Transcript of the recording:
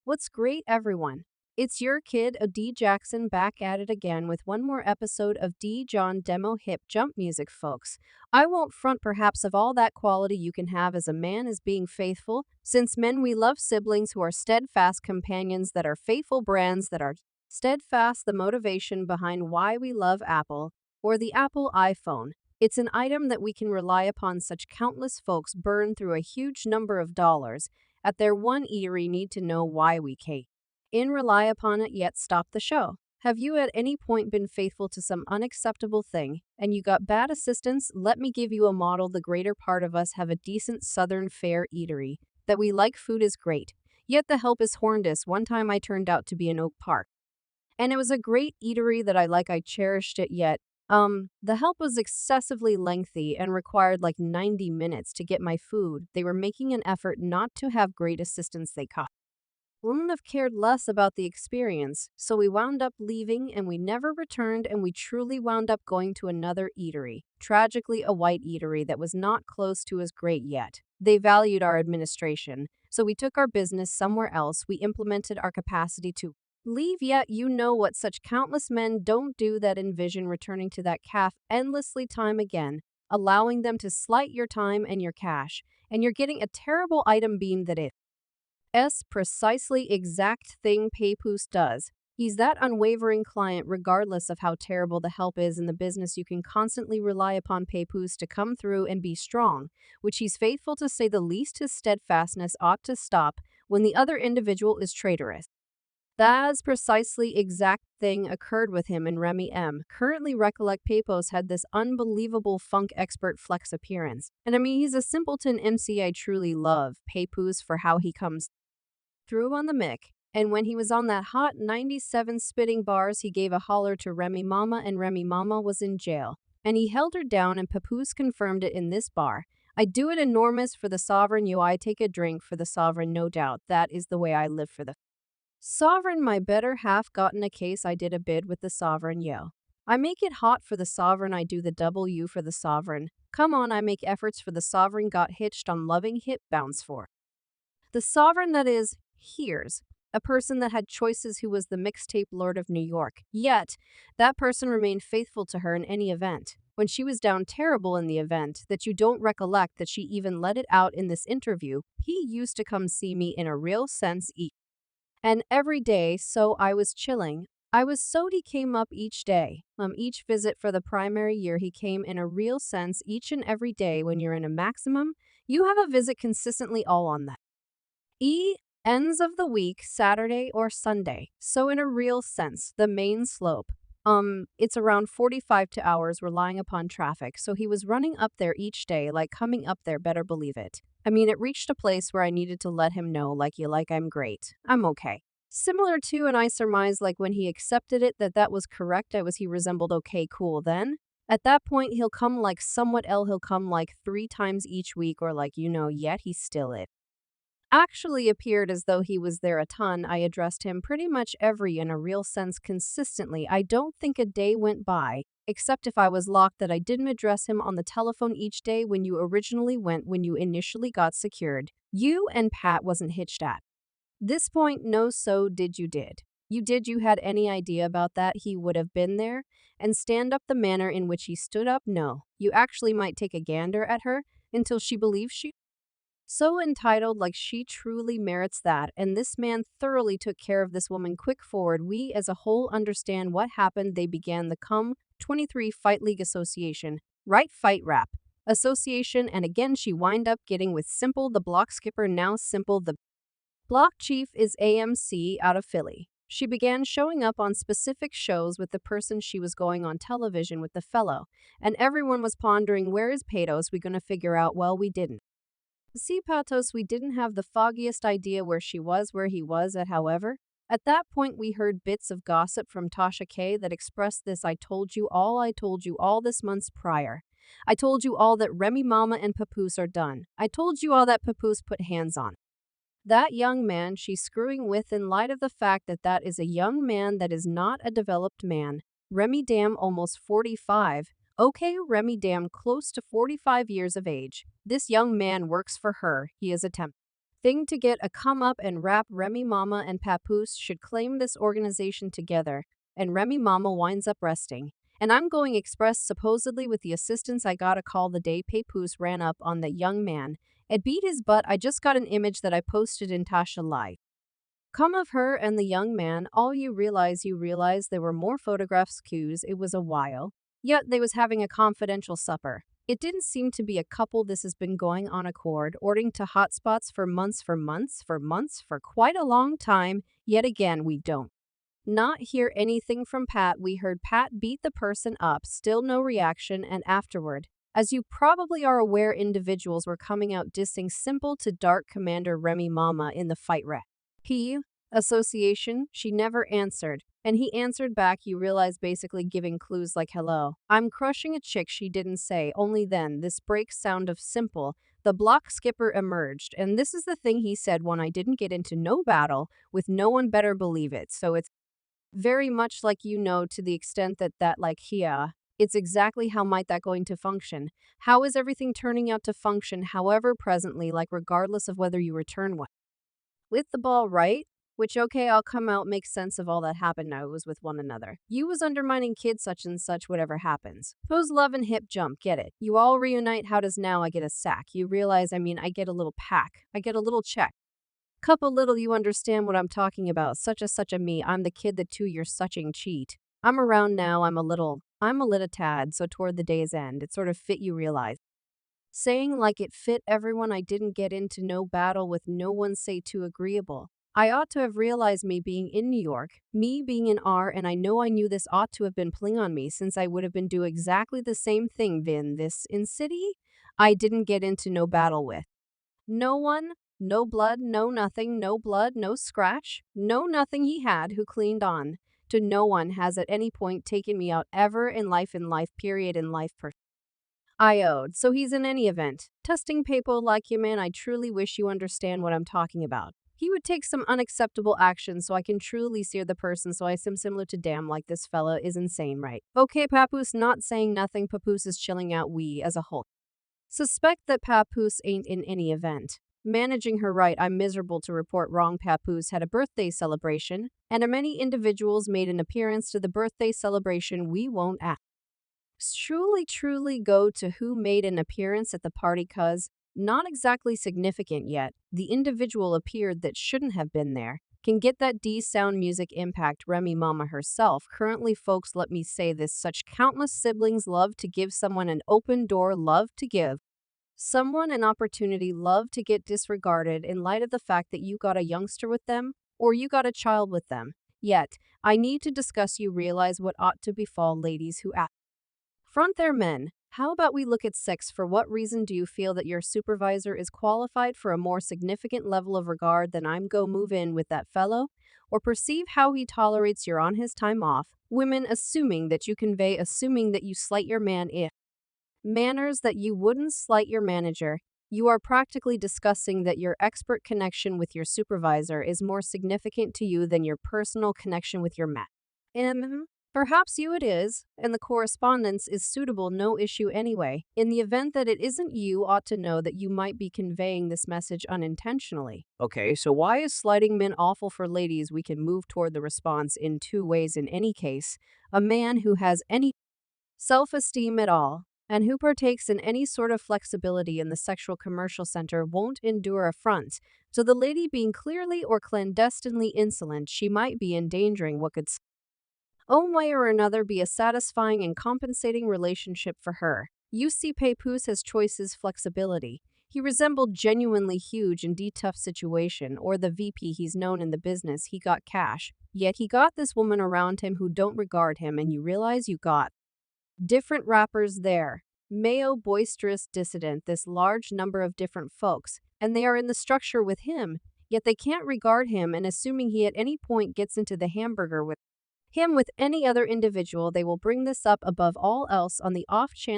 What's great, everyone? It's your kid, D Jackson, back at it again with one more episode of D John Demo Hip Jump Music, folks. I won't front perhaps of all that quality you can have as a man is being faithful, since men we love siblings who are steadfast companions that are faithful brands that are steadfast the motivation behind why we love Apple, or the Apple iPhone. It's an item that we can rely upon such countless folks burn through a huge number of dollars at their one eatery need to know why we can't in rely upon it yet stop the show. Have you at any point been faithful to some unacceptable thing and you got bad assistance? Let me give you a model. The greater part of us have a decent southern fare eatery that we like, food is great, yet the help is horrendous. One time I turned out to be in Oak Park and it was a great eatery that I cherished it yet. The help was excessively lengthy and required like 90 minutes to get my food. They were making an effort not to have great assistance. They wouldn't have cared less about the experience, so we wound up leaving and we never returned, and we truly wound up going to another eatery. Tragically, a white eatery that was not close to as great yet. They valued our administration, so we took our business somewhere else. We implemented our capacity to leave, yet you know what such countless men don't do that envision returning to that calf endlessly time again, allowing them to slight your time and your cash, and you're getting a terrible item beam that is precisely exact thing Papoose does. He's that unwavering client regardless of how terrible the help is in the business. You can constantly rely upon Papoose to come through and be strong, which he's faithful to say the least. His steadfastness ought to stop when the other individual is traitorous. That's precisely exact thing occurred with him and Remy M. Currently recollect Papoose had this unbelievable funk expert flex appearance. And he's a simpleton MC. I truly love Papoose for how he comes threw on the mic, and when he was on that hot 97 spitting bars, he gave a holler to Remy Mama, and Remy Mama was in jail. And he held her down, and Papoose confirmed it in this bar. I do it enormous for the sovereign, yo. I take a drink for the sovereign, no doubt. That is the way I live for the sovereign. My better half got in a case. I did a bid with the sovereign, yo. I make it hot for the sovereign. I do the W for the sovereign. Come on, I make efforts for the sovereign. Got hitched on loving hip bounce for the sovereign, that is, here's a person that had choices who was the mixtape lord of New York. Yet, that person remained faithful to her in any event. When she was down terrible in the event that you don't recollect that she even let it out in this interview, he used to come see me in a real sense and every day, so I was chilling. I was so he came up each day. Each visit for the primary year he came in a real sense each and every day. When you're in a maximum, you have a visit consistently all on that ends of the week, Saturday or Sunday. So in a real sense, the main slope, it's around 45 to hours relying upon traffic. So he was running up there each day, like coming up there, better believe it. It reached a place where I needed to let him know, I'm great. I'm okay. Similar to, and I surmise like when he accepted it that was correct, he resembled okay, cool then. At that point, he'll come like somewhat ill. He'll come like 3 times each week or yet he's still it. Actually appeared as though he was there a ton. I addressed him pretty much in a real sense consistently. I don't think a day went by, except if I was locked, that I didn't address him on the telephone each day. When you initially got secured, you and Pat wasn't hitched at this point. No, so did. You had any idea about that? He would have been there and stand up the manner in which he stood up? No, you actually might take a gander at her until she believes she so entitled, like she truly merits that, and this man thoroughly took care of this woman. Quick forward, we as a whole understand what happened. They began the CUM 23 Fight League Association, right? Fight Rap Association, and again she wind up getting with Simple the Block Skipper. Now Simple the Block Chief is AMC out of Philly. She began showing up on specific shows with the person she was going on television with the fellow, and everyone was pondering, where is Patos? We gonna figure out? Well, we didn't. See, Patos, we didn't have the foggiest idea where he was at. However, at that point we heard bits of gossip from Tasha K that expressed this: I told you all this months prior. I told you all that Remy Mama and Papoose are done. I told you all that Papoose put hands on that young man she's screwing with, in light of the fact that is a young man that is not a developed man. Remy damn almost 45. Okay, Remy damn close to 45 years of age. This young man works for her. He is a temp. thing to get a come up and rap. Remy Mama and Papoose should claim this organization together, and Remy Mama winds up resting. And I'm going express supposedly with the assistance I got a call the day Papoose ran up on the young man. It beat his butt. I just got an image that I posted in Tasha Live. Come of her and the young man, all you realize there were more photographs cues, it was a while. Yet they was having a confidential supper. It didn't seem to be a couple this has been going on accord, ordering to hotspots for quite a long time, yet again we don't. Not hear anything from Pat. We heard Pat beat the person up, still no reaction, and afterward, as you probably are aware, individuals were coming out dissing simple to dark Commander Remy Mama in the fight rec. Association, she never answered. And he answered back, you realize, basically giving clues like hello. I'm crushing a chick, she didn't say. Only then, this break sound of simple, the block skipper emerged. And this is the thing he said: when I didn't get into no battle with no one, better believe it. So it's very much like, to the extent that like here. It's exactly how might that going to function? How is everything turning out to function, however, presently, like regardless of whether you return with the ball, right? Which, okay, I'll come out, make sense of all that happened now. It was with one another. You was undermining kid such and such, whatever happens. Pose love and hip jump, get it. You all reunite, how does now I get a sack? You realize, I get a little pack. I get a little check. Couple little, you understand what I'm talking about. Such a me, I'm the kid that too you're suching cheat. I'm around now, I'm a little tad, so toward the day's end, it sort of fit, you realize. Saying like it fit everyone, I didn't get into no battle with no one, say too agreeable. I ought to have realized, me being in New York, me being in R, and I know I knew this ought to have been pling on me, since I would have been do exactly the same thing Vin this in city. I didn't get into no battle with no one, no blood, no nothing, no blood, no scratch, no nothing. He had who cleaned on to no one has at any point taken me out ever in life period in life per I owed. So he's in any event testing papo like you, man. I truly wish you understand what I'm talking about. He would take some unacceptable action so I can truly sear the person, so I seem similar to damn like this fella is insane, right? Okay, Papoose not saying nothing. Papoose is chilling out. We as a whole suspect that Papoose ain't in any event managing her right. I'm miserable to report wrong. Papoose had a birthday celebration, and many individuals made an appearance to the birthday celebration. We won't ask. Truly go to who made an appearance at the party, cuz not exactly significant yet. The individual appeared that shouldn't have been there. Can get that D sound music impact. Remy Mama herself. Currently, folks, let me say this: such countless siblings love to give someone an open door, love to give someone an opportunity, love to get disregarded in light of the fact that you got a youngster with them or you got a child with them. Yet, I need to discuss, you realize what ought to befall ladies who front their men. How about we look at sex? For what reason do you feel that your supervisor is qualified for a more significant level of regard than I'm go move in with that fellow? Or perceive how he tolerates you're on his time off? Women, assuming that you slight your man if manners that you wouldn't slight your manager, you are practically discussing that your expert connection with your supervisor is more significant to you than your personal connection with your man. Perhaps you it is, and the correspondence is suitable, no issue anyway. In the event that it isn't, you ought to know that you might be conveying this message unintentionally. Okay, so why is slighting men awful for ladies? We can move toward the response in two ways. In any case, a man who has any self-esteem at all, and who partakes in any sort of flexibility in the sexual commercial center, won't endure affront. So the lady being clearly or clandestinely insolent, she might be endangering what could one way or another be a satisfying and compensating relationship for her. You see, Papoose has choices, flexibility. He resembled genuinely huge and tough situation, or the VP he's known in the business. He got cash, yet he got this woman around him who don't regard him, and you realize you got different rappers there. Mayo, boisterous, dissident, this large number of different folks, and they are in the structure with him, yet they can't regard him, and assuming he at any point gets into the hamburger with any other individual, they will bring this up above all else on the off chance